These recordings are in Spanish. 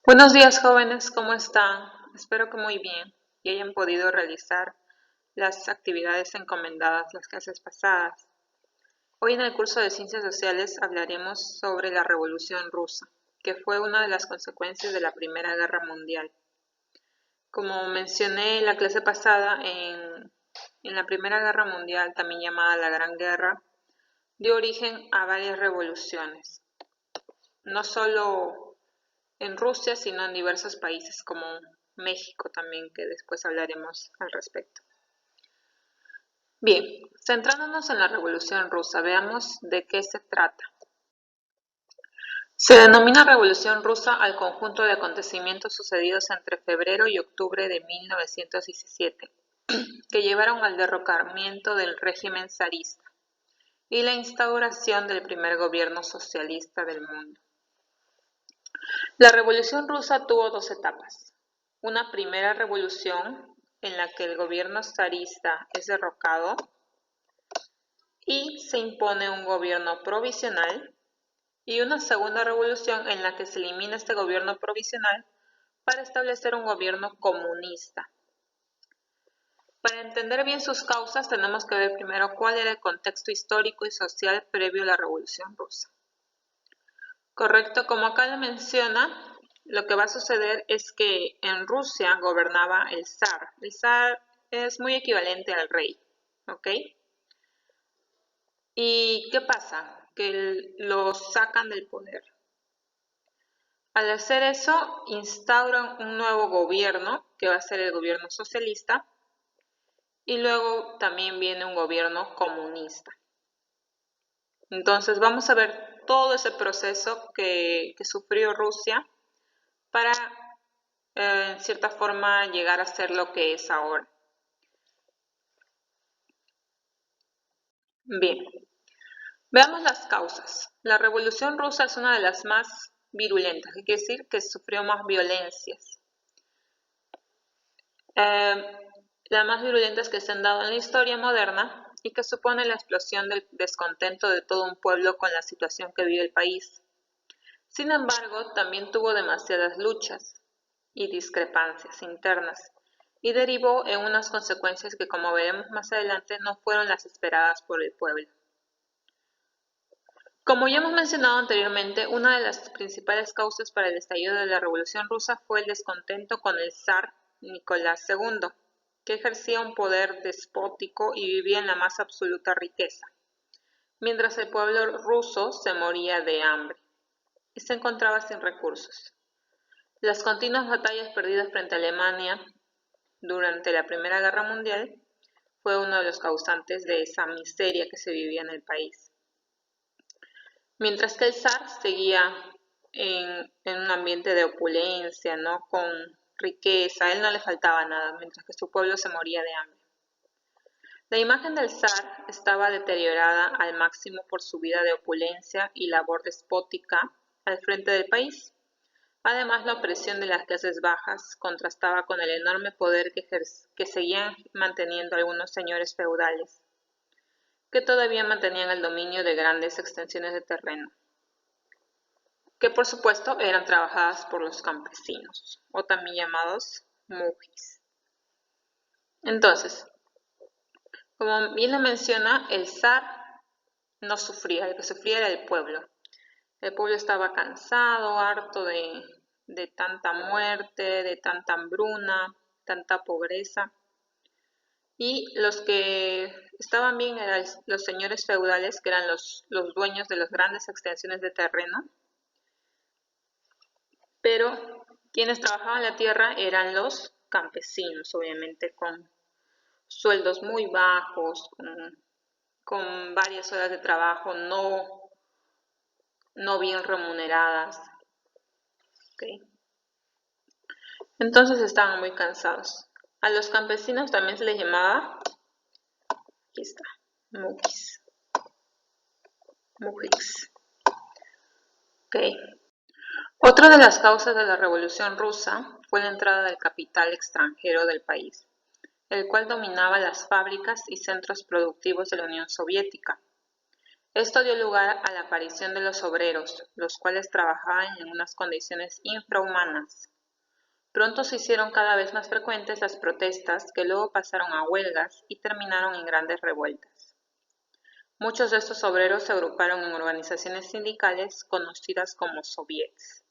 Buenos días, jóvenes, ¿cómo están? Espero que muy bien y hayan podido realizar las actividades encomendadas las clases pasadas. Hoy en el curso de Ciencias Sociales hablaremos sobre la Revolución Rusa, que fue una de las consecuencias de la Primera Guerra Mundial. Como mencioné en la clase pasada, en la Primera Guerra Mundial, también llamada la Gran Guerra, dio origen a varias revoluciones, no solo en Rusia, sino en diversos países como México también, que después hablaremos al respecto. Bien, centrándonos en la Revolución Rusa, veamos de qué se trata. Se denomina Revolución Rusa al conjunto de acontecimientos sucedidos entre febrero y octubre de 1917, que llevaron al derrocamiento del régimen zarista y la instauración del primer gobierno socialista del mundo. La Revolución Rusa tuvo dos etapas: una primera revolución en la que el gobierno zarista es derrocado y se impone un gobierno provisional, y una segunda revolución en la que se elimina este gobierno provisional para establecer un gobierno comunista. Para entender bien sus causas tenemos que ver primero cuál era el contexto histórico y social previo a la Revolución Rusa. Correcto, como acá lo menciona, lo que va a suceder es que en Rusia gobernaba el zar. El zar es muy equivalente al rey, ¿ok? ¿Y qué pasa? Que lo sacan del poder. Al hacer eso, instauran un nuevo gobierno, que va a ser el gobierno socialista, y luego también viene un gobierno comunista. Entonces vamos a ver todo ese proceso que sufrió Rusia para en cierta forma llegar a ser lo que es ahora. Bien, veamos las causas. La Revolución Rusa es una de las más virulentas, que quiere decir que sufrió más violencias. Las más virulentas que se han dado en la historia moderna y que supone la explosión del descontento de todo un pueblo con la situación que vive el país. Sin embargo, también tuvo demasiadas luchas y discrepancias internas, y derivó en unas consecuencias que, como veremos más adelante, no fueron las esperadas por el pueblo. Como ya hemos mencionado anteriormente, una de las principales causas para el estallido de la Revolución Rusa fue el descontento con el zar Nicolás II, que ejercía un poder despótico y vivía en la más absoluta riqueza, mientras el pueblo ruso se moría de hambre y se encontraba sin recursos. Las continuas batallas perdidas frente a Alemania durante la Primera Guerra Mundial fue uno de los causantes de esa miseria que se vivía en el país. Mientras que el zar seguía en un ambiente de opulencia, ¿no? Con riqueza, a él no le faltaba nada, mientras que su pueblo se moría de hambre. La imagen del zar estaba deteriorada al máximo por su vida de opulencia y labor despótica al frente del país. Además, la opresión de las clases bajas contrastaba con el enorme poder que seguían manteniendo algunos señores feudales, que todavía mantenían el dominio de grandes extensiones de terreno, que por supuesto eran trabajadas por los campesinos, o también llamados mujis. Entonces, como bien lo menciona, el zar no sufría, el que sufría era el pueblo. El pueblo estaba cansado, harto de tanta muerte, de tanta hambruna, tanta pobreza. Y los que estaban bien eran los señores feudales, que eran los dueños de las grandes extensiones de terreno. Pero quienes trabajaban la tierra eran los campesinos, obviamente con sueldos muy bajos, con varias horas de trabajo no bien remuneradas. ¿Okay? Entonces estaban muy cansados. A los campesinos también se les llamaba, aquí está, mujis. Okay. Otra de las causas de la Revolución Rusa fue la entrada del capital extranjero del país, el cual dominaba las fábricas y centros productivos de la Unión Soviética. Esto dio lugar a la aparición de los obreros, los cuales trabajaban en unas condiciones infrahumanas. Pronto se hicieron cada vez más frecuentes las protestas, que luego pasaron a huelgas y terminaron en grandes revueltas. Muchos de estos obreros se agruparon en organizaciones sindicales conocidas como soviets.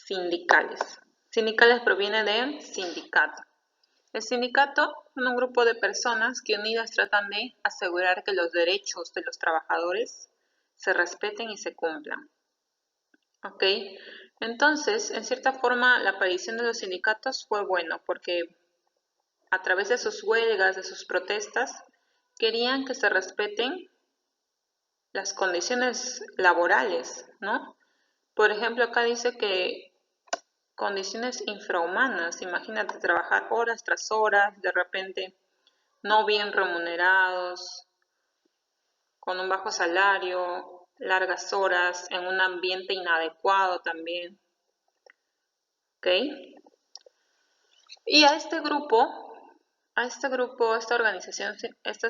Sindicales. Sindicales proviene de sindicato. El sindicato es un grupo de personas que unidas tratan de asegurar que los derechos de los trabajadores se respeten y se cumplan. ¿Ok? Entonces, en cierta forma, la aparición de los sindicatos fue bueno porque a través de sus huelgas, de sus protestas, querían que se respeten las condiciones laborales, ¿no? Por ejemplo, acá dice que condiciones infrahumanas, imagínate trabajar horas tras horas, de repente no bien remunerados, con un bajo salario, largas horas, en un ambiente inadecuado también, ¿ok? Y estas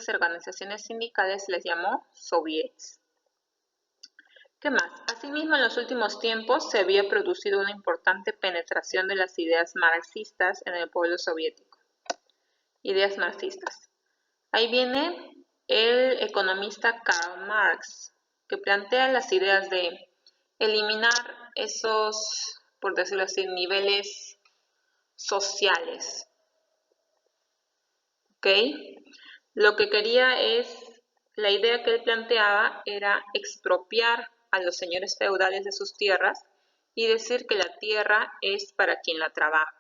organizaciones sindicales les llamó soviets. ¿Qué más? Asimismo, en los últimos tiempos se había producido una importante penetración de las ideas marxistas en el pueblo soviético. Ideas marxistas. Ahí viene el economista Karl Marx, que plantea las ideas de eliminar esos, por decirlo así, niveles sociales. ¿Ok? Lo que quería la idea que él planteaba era expropiar a los señores feudales de sus tierras y decir que la tierra es para quien la trabaja.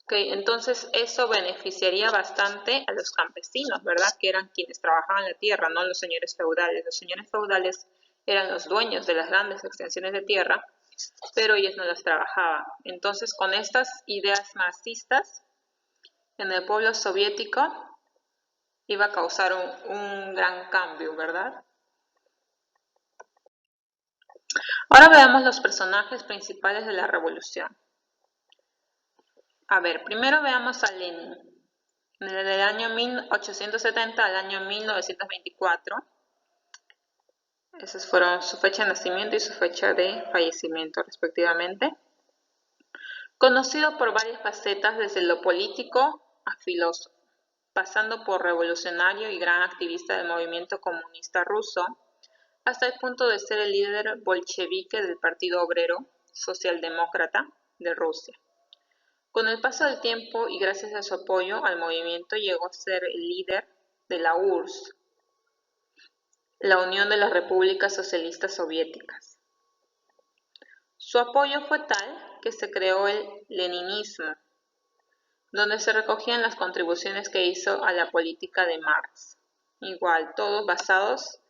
Okay, entonces eso beneficiaría bastante a los campesinos, ¿verdad? Que eran quienes trabajaban la tierra, no los señores feudales. Los señores feudales eran los dueños de las grandes extensiones de tierra, pero ellos no las trabajaban. Entonces, con estas ideas marxistas, en el pueblo soviético iba a causar un gran cambio, ¿verdad? Ahora veamos los personajes principales de la revolución. A ver, primero veamos a Lenin. Desde el año 1870 al año 1924. Esas fueron su fecha de nacimiento y su fecha de fallecimiento, respectivamente. Conocido por varias facetas, desde lo político a filósofo, pasando por revolucionario y gran activista del movimiento comunista ruso, hasta el punto de ser el líder bolchevique del Partido Obrero Socialdemócrata de Rusia. Con el paso del tiempo y gracias a su apoyo al movimiento llegó a ser el líder de la URSS, la Unión de las Repúblicas Socialistas Soviéticas. Su apoyo fue tal que se creó el leninismo, donde se recogían las contribuciones que hizo a la política de Marx. Igual, todos basados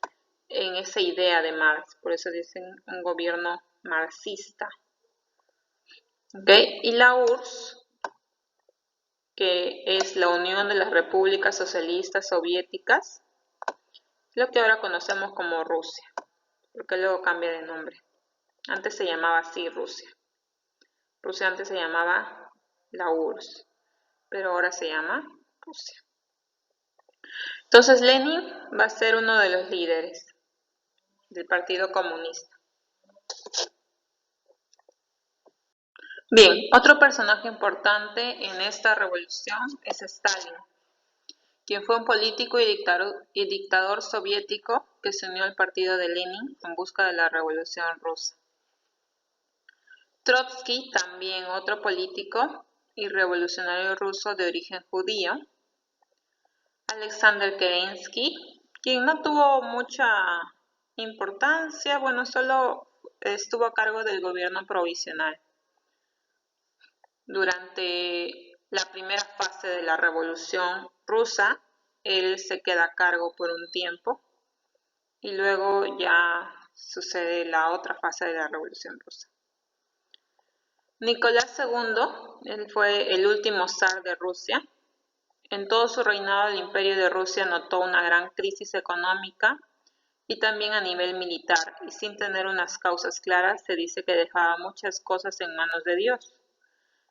en esa idea de Marx, por eso dicen un gobierno marxista. ¿Okay? Y la URSS, que es la Unión de las Repúblicas Socialistas Soviéticas, lo que ahora conocemos como Rusia, porque luego cambia de nombre. Antes se llamaba así Rusia. Rusia antes se llamaba la URSS, pero ahora se llama Rusia. Entonces Lenin va a ser uno de los líderes del Partido Comunista. Bien, otro personaje importante en esta revolución es Stalin, quien fue un político y dictador soviético que se unió al partido de Lenin en busca de la revolución rusa. Trotsky, también otro político y revolucionario ruso de origen judío. Alexander Kerensky, quien no tuvo mucha importancia, bueno, solo estuvo a cargo del gobierno provisional durante la primera fase de la Revolución Rusa. Él se queda a cargo por un tiempo y luego ya sucede la otra fase de la Revolución Rusa. Nicolás II, él fue el último zar de Rusia. En todo su reinado el Imperio de Rusia notó una gran crisis económica y también a nivel militar, y sin tener unas causas claras se dice que dejaba muchas cosas en manos de Dios.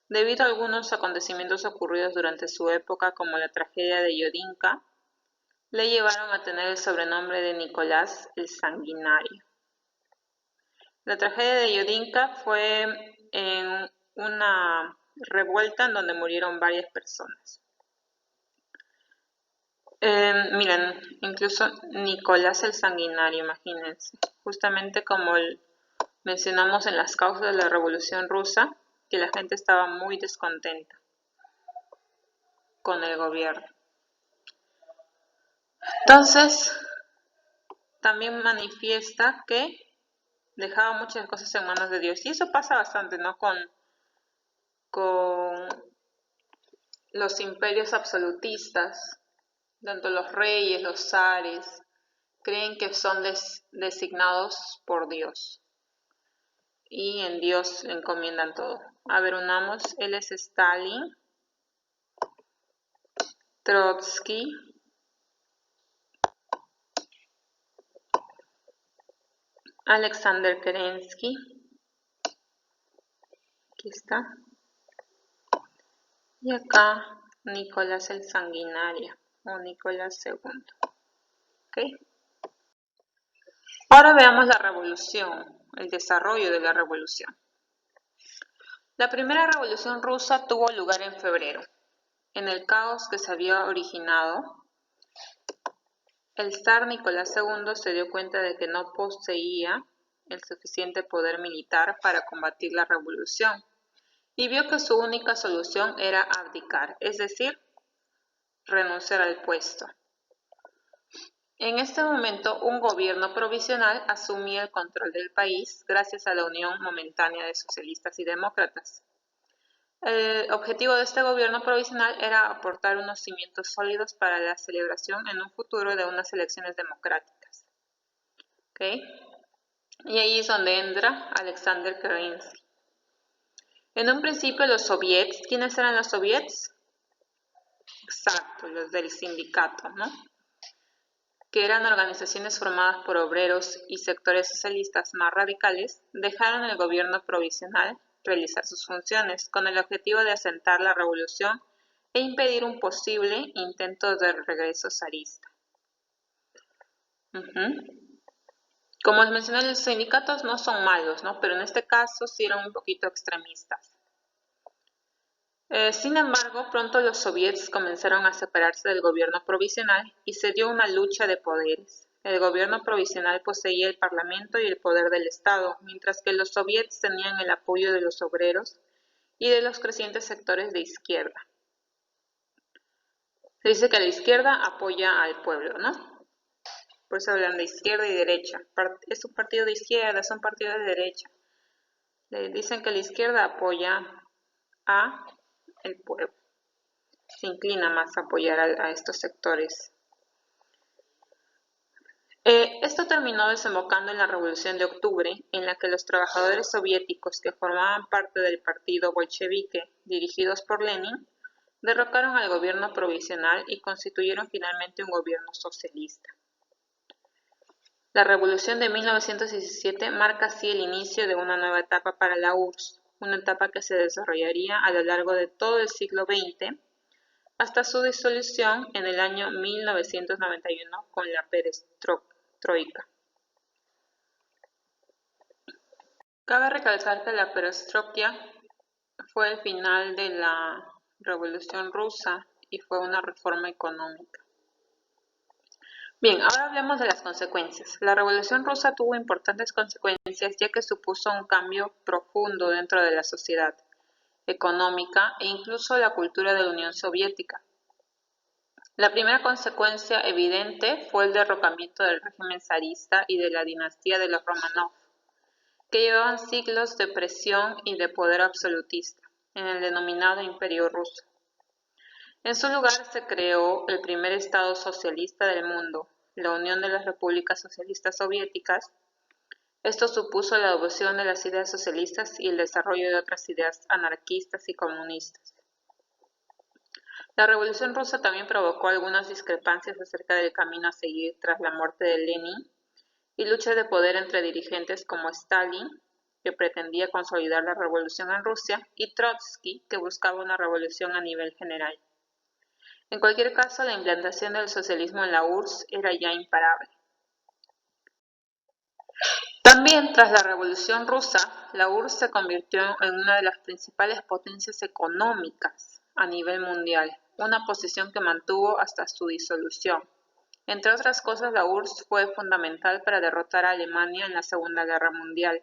Debido a algunos acontecimientos ocurridos durante su época, como la tragedia de Yodinka, le llevaron a tener el sobrenombre de Nicolás el Sanguinario. La tragedia de Yudinka fue en una revuelta en donde murieron varias personas. Miren, incluso Nicolás el Sanguinario, imagínense, justamente como mencionamos en las causas de la Revolución Rusa, que la gente estaba muy descontenta con el gobierno. Entonces, también manifiesta que dejaba muchas cosas en manos de Dios. Y eso pasa bastante, ¿no? Con los imperios absolutistas, tanto los reyes, los zares, creen que son designados por Dios. Y en Dios encomiendan todo. A ver, unamos, él es Stalin, Trotsky, Alexander Kerensky, aquí está, y acá Nicolás el Sanguinario, o Nicolás II. ¿Okay? Ahora veamos la revolución, el desarrollo de la revolución. La primera revolución rusa tuvo lugar en febrero. En el caos que se había originado, el zar Nicolás II se dio cuenta de que no poseía el suficiente poder militar para combatir la revolución y vio que su única solución era abdicar, es decir, renunciar al puesto. En este momento, un gobierno provisional asumía el control del país gracias a la unión momentánea de socialistas y demócratas. El objetivo de este gobierno provisional era aportar unos cimientos sólidos para la celebración en un futuro de unas elecciones democráticas. ¿Okay? Y ahí es donde entra Alexander Kerensky. En un principio los soviets, ¿quiénes eran los soviets? Exacto, los del sindicato, ¿no? Que eran organizaciones formadas por obreros y sectores socialistas más radicales, dejaron el gobierno provisional realizar sus funciones con el objetivo de asentar la revolución e impedir un posible intento de regreso zarista. Como les mencioné, los sindicatos no son malos, ¿no? Pero en este caso sí eran un poquito extremistas. Sin embargo, pronto los soviets comenzaron a separarse del gobierno provisional y se dio una lucha de poderes. El gobierno provisional poseía el parlamento y el poder del Estado, mientras que los soviets tenían el apoyo de los obreros y de los crecientes sectores de izquierda. Se dice que la izquierda apoya al pueblo, ¿no? Por eso hablan de izquierda y derecha. Es un partido de izquierda, es un partido de derecha. Le dicen que la izquierda apoya a el pueblo. Se inclina más a apoyar a estos sectores. Esto terminó desembocando en la Revolución de Octubre, en la que los trabajadores soviéticos que formaban parte del partido bolchevique, dirigidos por Lenin, derrocaron al gobierno provisional y constituyeron finalmente un gobierno socialista. La Revolución de 1917 marca así el inicio de una nueva etapa para la URSS, una etapa que se desarrollaría a lo largo de todo el siglo XX, hasta su disolución en el año 1991 con la perestroika. Cabe recalcar que la perestroika fue el final de la Revolución Rusa y fue una reforma económica. Bien, ahora hablemos de las consecuencias. La Revolución Rusa tuvo importantes consecuencias ya que supuso un cambio profundo dentro de la sociedad económica e incluso la cultura de la Unión Soviética. La primera consecuencia evidente fue el derrocamiento del régimen zarista y de la dinastía de los Romanov, que llevaban siglos de presión y de poder absolutista en el denominado Imperio Ruso. En su lugar se creó el primer Estado socialista del mundo, la Unión de las Repúblicas Socialistas Soviéticas. Esto supuso la adopción de las ideas socialistas y el desarrollo de otras ideas anarquistas y comunistas. La Revolución Rusa también provocó algunas discrepancias acerca del camino a seguir tras la muerte de Lenin y luchas de poder entre dirigentes como Stalin, que pretendía consolidar la revolución en Rusia, y Trotsky, que buscaba una revolución a nivel general. En cualquier caso, la implantación del socialismo en la URSS era ya imparable. También tras la Revolución Rusa, la URSS se convirtió en una de las principales potencias económicas a nivel mundial, una posición que mantuvo hasta su disolución. Entre otras cosas, la URSS fue fundamental para derrotar a Alemania en la Segunda Guerra Mundial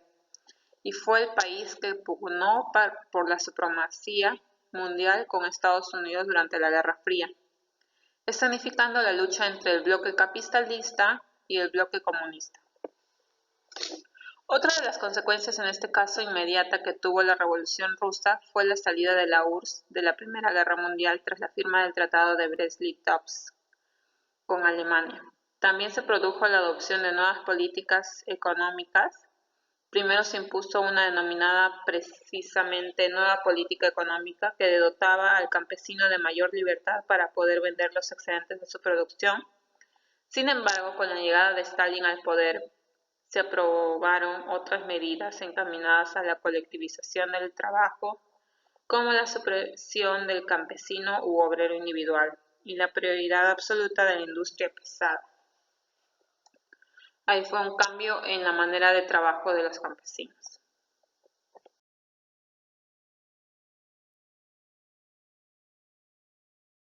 y fue el país que pugnó por la supremacía mundial con Estados Unidos durante la Guerra Fría, escenificando la lucha entre el bloque capitalista y el bloque comunista. Otra de las consecuencias en este caso inmediata que tuvo la Revolución Rusa fue la salida de la URSS de la Primera Guerra Mundial tras la firma del Tratado de Brest-Litovsk con Alemania. También se produjo la adopción de nuevas políticas económicas. Primero se impuso una denominada precisamente nueva política económica que dotaba al campesino de mayor libertad para poder vender los excedentes de su producción. Sin embargo, con la llegada de Stalin al poder, se aprobaron otras medidas encaminadas a la colectivización del trabajo, como la supresión del campesino u obrero individual y la prioridad absoluta de la industria pesada. Ahí fue un cambio en la manera de trabajo de los campesinos.